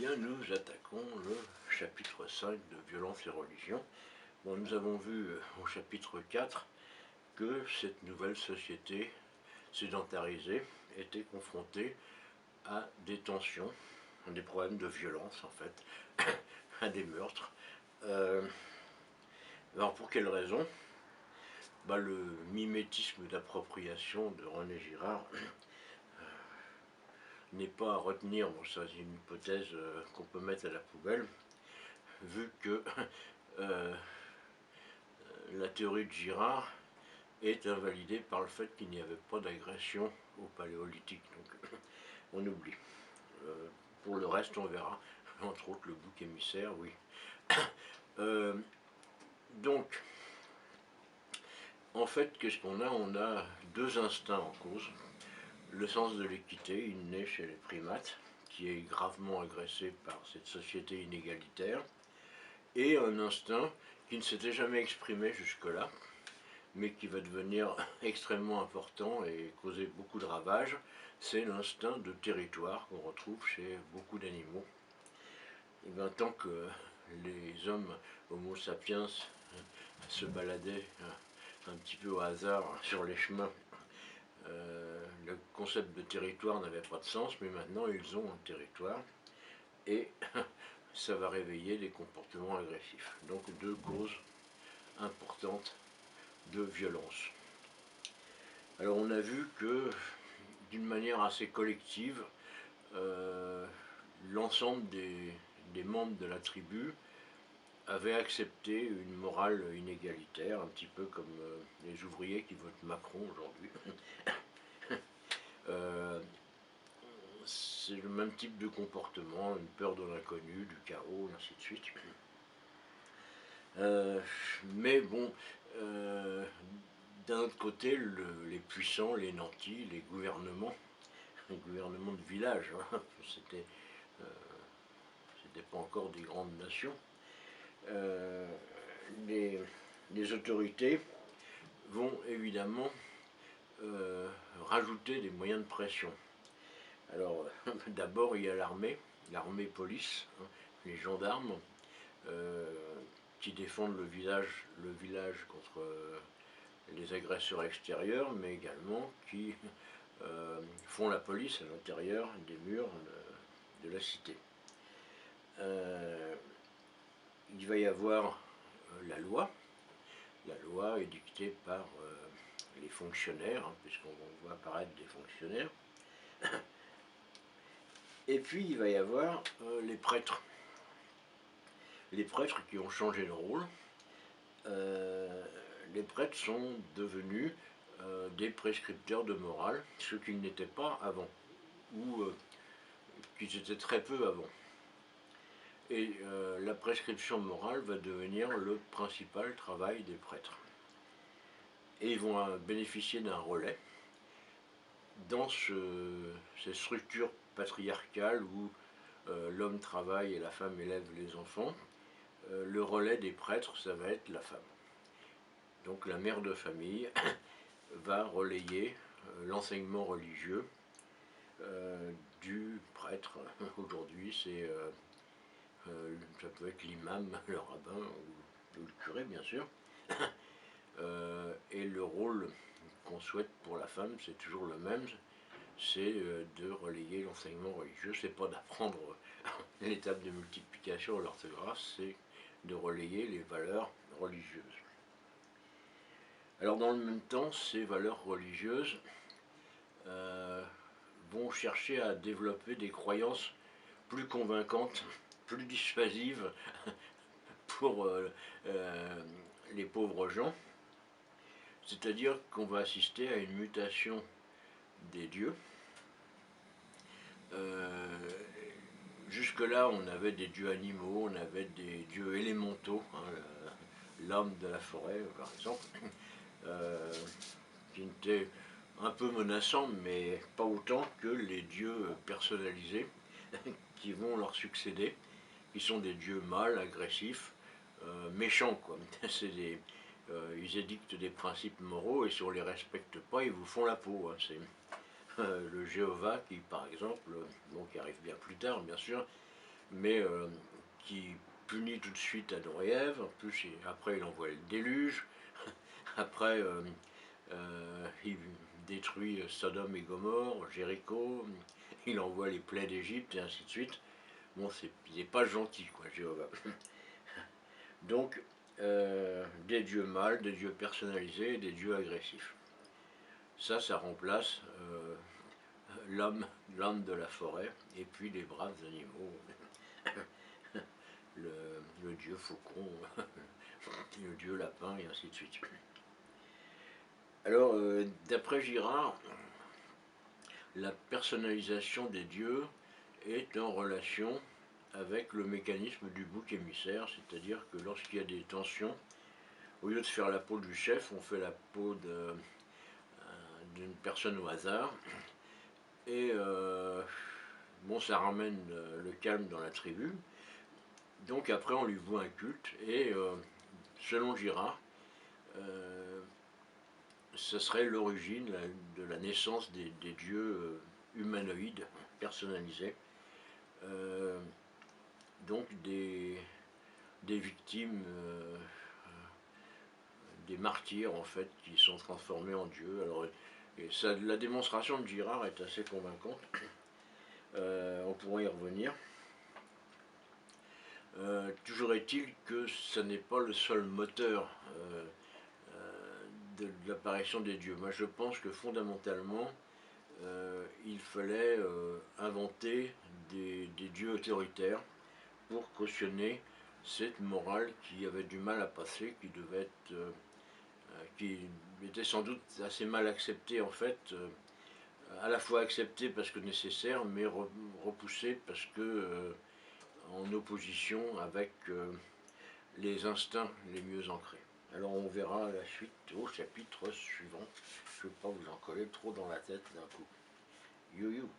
bien, nous attaquons le chapitre 5 de Violence et religion. Bon, nous avons vu au chapitre 4 que cette nouvelle société sédentarisée était confrontée à des tensions, à des problèmes de violence en fait, à des meurtres. Alors pour quelles raisons? Le mimétisme d'appropriation de René Girard n'est pas à retenir. Bon, ça c'est une hypothèse qu'on peut mettre à la poubelle, vu que la théorie de Girard est invalidée par le fait qu'il n'y avait pas d'agression au paléolithique. Donc on oublie. Pour le reste, on verra. Entre autres, le bouc émissaire, oui. Donc, en fait, qu'est-ce qu'on a? On a deux instincts en cause. Le sens de l'équité, inné chez les primates, qui est gravement agressé par cette société inégalitaire, et un instinct qui ne s'était jamais exprimé jusque-là, mais qui va devenir extrêmement important et causer beaucoup de ravages, c'est l'instinct de territoire qu'on retrouve chez beaucoup d'animaux. Et bien, tant que les hommes Homo sapiens se baladaient un petit peu au hasard sur les chemins, le concept de territoire n'avait pas de sens, mais maintenant ils ont un territoire et ça va réveiller des comportements agressifs. Donc deux causes importantes de violence. Alors on a vu que d'une manière assez collective, l'ensemble des membres de la tribu avaient accepté une morale inégalitaire, un petit peu comme les ouvriers qui votent Macron aujourd'hui. C'est le même type de comportement, une peur de l'inconnu, du chaos, et ainsi de suite. Mais bon, d'un autre côté, les puissants, les nantis, les gouvernements de village, hein, c'était pas encore des grandes nations, les autorités vont évidemment rajouter des moyens de pression. Alors, d'abord, il y a l'armée police, hein, les gendarmes, qui défendent le village contre les agresseurs extérieurs, mais également qui font la police à l'intérieur des murs de la cité. Il va y avoir la loi. La loi est dictée par les fonctionnaires, hein, puisqu'on voit apparaître des fonctionnaires. Et puis il va y avoir les prêtres. Les prêtres qui ont changé de rôle. Les prêtres sont devenus des prescripteurs de morale, ce qu'ils n'étaient pas avant, ou qu'ils étaient très peu avant. Et la prescription morale va devenir le principal travail des prêtres. Et ils vont bénéficier d'un relais dans ces structures patriarcales où l'homme travaille et la femme élève les enfants. Le relais des prêtres, ça va être la femme. Donc la mère de famille va relayer l'enseignement religieux du prêtre. Aujourd'hui, ça peut être l'imam, le rabbin ou le curé, bien sûr. Et le rôle qu'on souhaite pour la femme, c'est toujours le même, c'est de relayer l'enseignement religieux. C'est pas d'apprendre l'étape de multiplication de l'orthographe, c'est de relayer les valeurs religieuses. Alors dans le même temps, ces valeurs religieuses vont chercher à développer des croyances plus convaincantes, plus dissuasives pour les pauvres gens. C'est-à-dire qu'on va assister à une mutation des dieux. Jusque-là, on avait des dieux animaux, on avait des dieux élémentaux, hein, l'âme de la forêt, par exemple, qui étaient un peu menaçants, mais pas autant que les dieux personnalisés qui vont leur succéder, qui sont des dieux mâles, agressifs, méchants, quoi. Ils édictent des principes moraux et si on ne les respecte pas, ils vous font la peau. Hein. C'est le Jéhovah qui, par exemple, qui arrive bien plus tard, bien sûr, mais qui punit tout de suite Adam et Ève. En plus, après il envoie le déluge, après il détruit Sodome et Gomorre, Jéricho, il envoie les plaies d'Égypte et ainsi de suite. Bon, il n'est pas gentil, quoi, Jéhovah. Donc, des dieux mâles, des dieux personnalisés, des dieux agressifs. Ça remplace l'âme de la forêt et puis les braves animaux. le dieu faucon, le dieu lapin et ainsi de suite. Alors, d'après Girard, la personnalisation des dieux est en relation avec le mécanisme du bouc émissaire, c'est-à-dire que lorsqu'il y a des tensions, au lieu de faire la peau du chef, on fait la peau d'une personne au hasard, et bon, ça ramène le calme dans la tribu. Donc après, on lui voue un culte, et selon Girard, ce serait l'origine de la naissance des dieux humanoïdes personnalisés, donc des victimes, des martyrs en fait, qui sont transformés en dieux. Alors, et ça, la démonstration de Girard est assez convaincante. On pourrait y revenir. Toujours est-il que ce n'est pas le seul moteur de l'apparition des dieux. Moi, je pense que fondamentalement, il fallait inventer des dieux autoritaires pour cautionner cette morale qui avait du mal à passer, qui était sans doute assez mal acceptée en fait, à la fois acceptée parce que nécessaire, mais repoussée parce que en opposition avec les instincts les mieux ancrés. Alors on verra la suite au chapitre suivant. Je ne veux pas vous en coller trop dans la tête d'un coup. You.